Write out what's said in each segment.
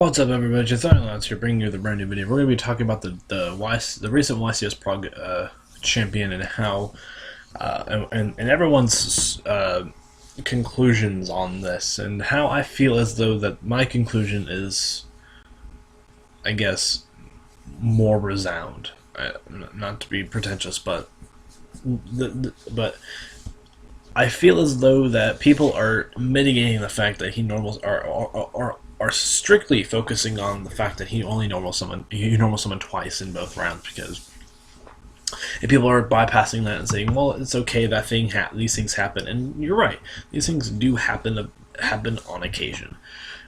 What's up, everybody? Just Lads here, bringing you the brand new video. We're going to be talking about the recent YCS Prague champion and how and everyone's conclusions on this, and how I feel as though that my conclusion is, I guess, more resound. Not to be pretentious, but I feel as though that people are mitigating the fact that he normals are strictly focusing on the fact that he only normal summoned twice in both rounds, because and people are bypassing that and saying, well, it's okay, that these things happen, and you're right, these things do happen on occasion.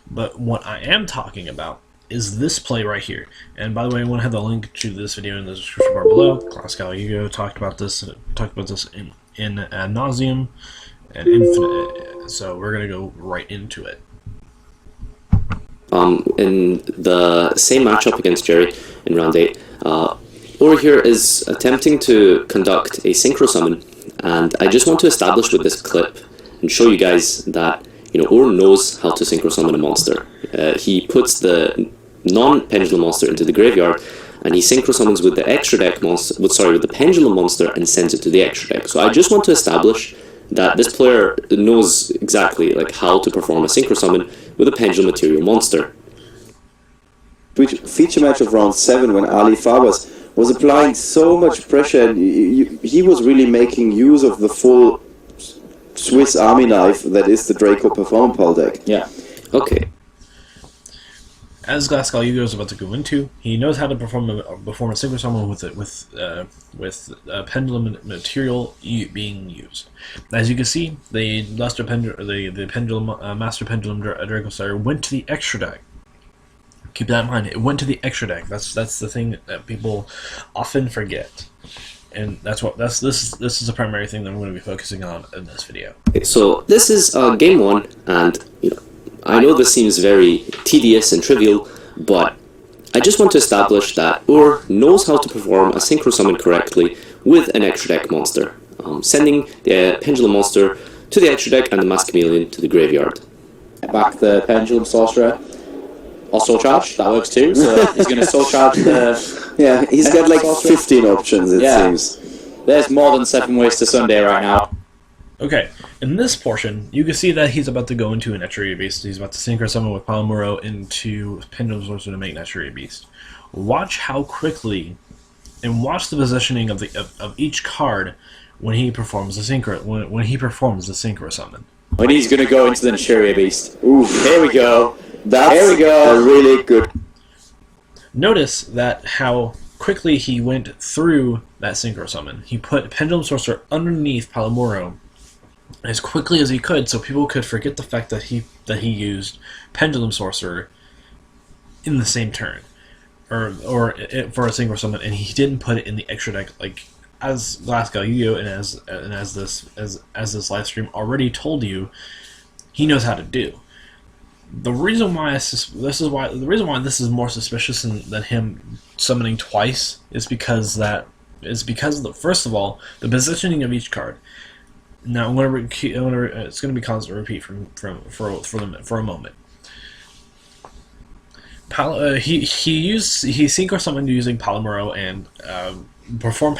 But what I am talking about is this play right here. And by the way, I want to have the link to this video in the description bar below. Classical YuGiOh talked about this in ad nauseum and infinite. So we're gonna go right into it. In the same matchup against Jerry in round 8, Or here is attempting to conduct a synchro summon, and I just want to establish with this clip and show you guys that Or knows how to synchro summon a monster. He puts the non-pendulum monster into the graveyard, and he synchro summons with the extra deck monster, with the pendulum monster, and sends it to the extra deck. So I just want to establish that this player knows exactly how to perform a synchro summon with a pendulum material monster. Feature match of round 7, when Ali Fabas was applying so much pressure, and he was really making use of the full Swiss Army knife that is the Draco Perform Pal deck. Yeah. Okay. As Classical YuGiOh is about to go into, he knows how to perform a synchro summon with pendulum material being used. As you can see, the Master Pendulum Draco Slayer went to the extra deck. Keep that in mind. It went to the extra deck. That's the thing that people often forget, and this is the primary thing that I'm going to be focusing on in this video. Okay, so this is game 1, and I know this seems very tedious and trivial, but I just want to establish that knows how to perform a synchro summon correctly with an extra deck monster, sending the pendulum monster to the extra deck and the mass chameleon to the graveyard. Back the pendulum sorcerer, or soul charge, that works too. So he's going to soul charge the. Yeah, he's got like 15 options. It seems. There's more than 7 ways to Sunday right now. Okay, in this portion, you can see that he's about to go into an Etcheria Beast. He's about to synchro summon with Palomuro into Pendulum Sorcerer to make an Etcheria Beast. Watch how quickly, and watch the positioning of each card when he performs the synchro summon. When he's going to go into the Etcheria Beast. Oof. Here we go. That's a really good. Notice that how quickly he went through that synchro summon. He put Pendulum Sorcerer underneath Palomuro as quickly as he could, so people could forget the fact that he used Pendulum Sorcerer in the same turn, or for a synchro summon, and he didn't put it in the extra deck as Classical YuGiOh and as this live stream already told you he knows how to do. The reason why this is more suspicious than him summoning twice is because first of all, the positioning of each card. Now it's going to be constant repeat for a moment. He synchro summoned using Palomuro and perform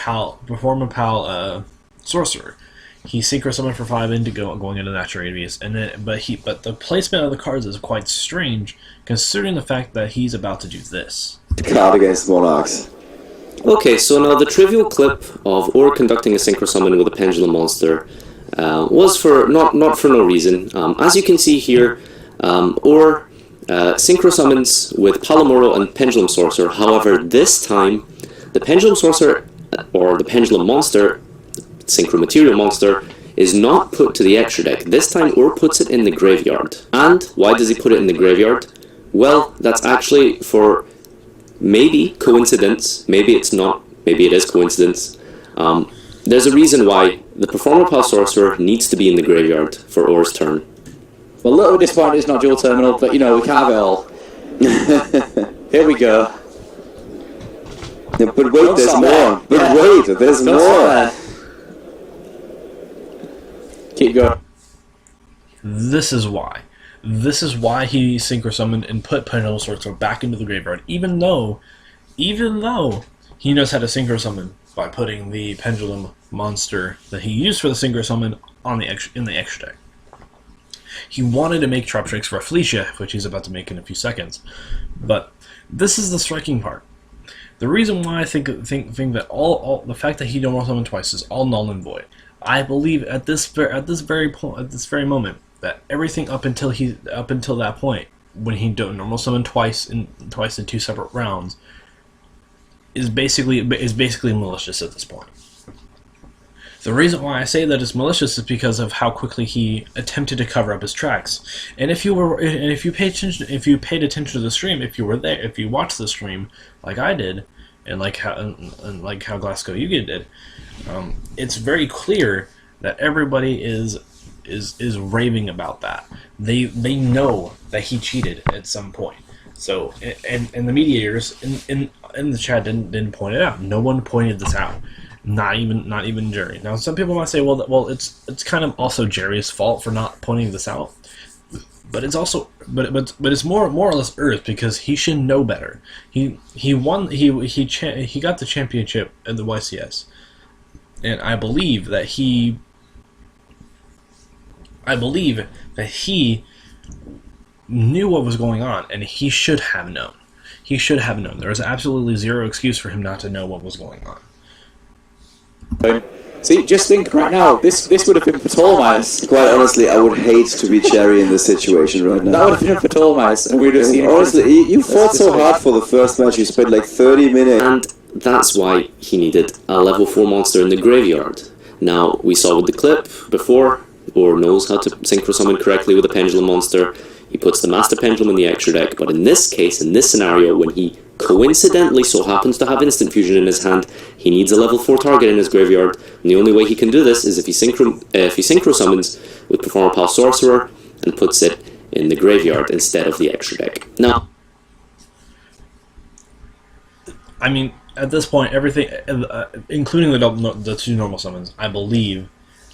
a Pal sorcerer. He synchro summoned for 5 going into Natural Beast, and then but the placement of the cards is quite strange considering the fact that he's about to do this. Card against Monarchs. Okay, so now the trivial clip of conducting a synchro summon with a pendulum monster was for not for no reason. As you can see here, synchro summons with Palomuro and Pendulum Sorcerer. However, this time the Pendulum Sorcerer or the Pendulum Monster, synchro material monster, is not put to the extra deck. This time puts it in the graveyard. And why does he put it in the graveyard? Well, that's actually for maybe coincidence, maybe it's not, maybe it is coincidence. There's a reason why the Performer Pal Sorcerer needs to be in the graveyard for Or's turn. Well, a little bit disappointed it's not dual terminal, but we can't have it all. Here we go. Yeah, but wait, there's more. But wait, there's more. Keep going. This is why. This is why he synchro summoned and put Pendulum Sorcerer back into the graveyard, even though he knows how to synchro summon by putting the Pendulum monster that he used for the synchro summon on in the extra deck. He wanted to make Trap Tricks for Felicia, which he's about to make in a few seconds, but this is the striking part. The reason why I think that all the fact that he don't summon twice is all null and void. I believe at this very moment that everything up until that point, when he don't normal summon twice in 2 separate rounds, is basically malicious at this point. The reason why I say that it's malicious is because of how quickly he attempted to cover up his tracks. And if you paid attention to the stream, if you were there, if you watched the stream like I did, and like how Glasgow YuGiOh did, it's very clear that everybody is raving about that. They know that he cheated at some point. So and the mediators in the chat didn't point it out. No one pointed this out. Not even Jerry. Now some people might say, well, it's kind of also Jerry's fault for not pointing this out, but it's also but it's more or less Earth, because he should know better. He got the championship at the YCS, and I believe that he knew what was going on, and he should have known. He should have known. There was absolutely zero excuse for him not to know what was going on. See, just think right now, this would have been Ptolemy. Quite honestly, I would hate to be Jerry in this situation right That now. would have been Ptolemy, and we'd have seen. Honestly, you fought so hard for the first match. You spent like 30 minutes. And that's why he needed a level 4 monster in the graveyard. Now, we saw with the clip before, or knows how to synchro summon correctly with a Pendulum monster. He puts the Master Pendulum in the extra deck, but in this case, in this scenario, when he coincidentally so happens to have Instant Fusion in his hand, he needs a level 4 target in his graveyard, and the only way he can do this is if he synchro summons with Performer Pal Sorcerer and puts it in the graveyard instead of the extra deck. Now, I mean, at this point, everything, including the 2 normal summons, I believe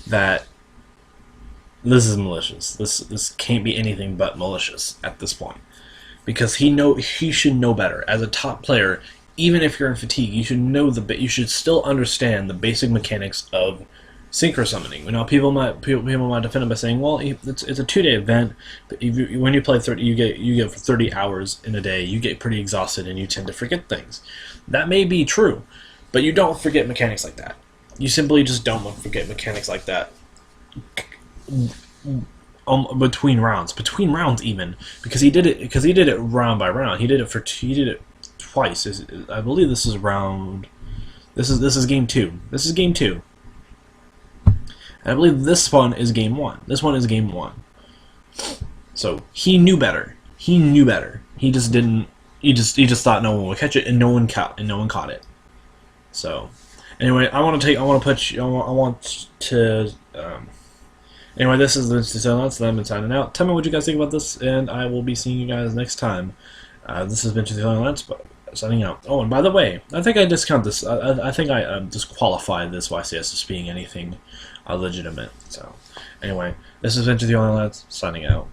that this is malicious. This can't be anything but malicious at this point, because he should know better. As a top player, even if you're in fatigue, you should still understand the basic mechanics of synchro summoning. You know, people might defend it by saying, well, it's a 2-day event, but when you play 30, you get for 30 hours in a day, you get pretty exhausted and you tend to forget things. That may be true, but you don't forget mechanics like that. You simply just don't forget mechanics like that. Between rounds even, because he did it round by round. He did it twice. I believe this is game 2. This is game 2. And I believe this one is game 1. This one is game 1. So he knew better. He just didn't. He just thought no one would catch it, and no one caught it. So anyway, Anyway, this is the Tutorial, so I've been signing out. Tell me what you guys think about this, and I will be seeing you guys next time. This has been Tutorial, but signing out. Oh, and by the way, I think I discount this. I think I disqualify this YCS as being anything legitimate. So, anyway, this has been Tutorial, signing out.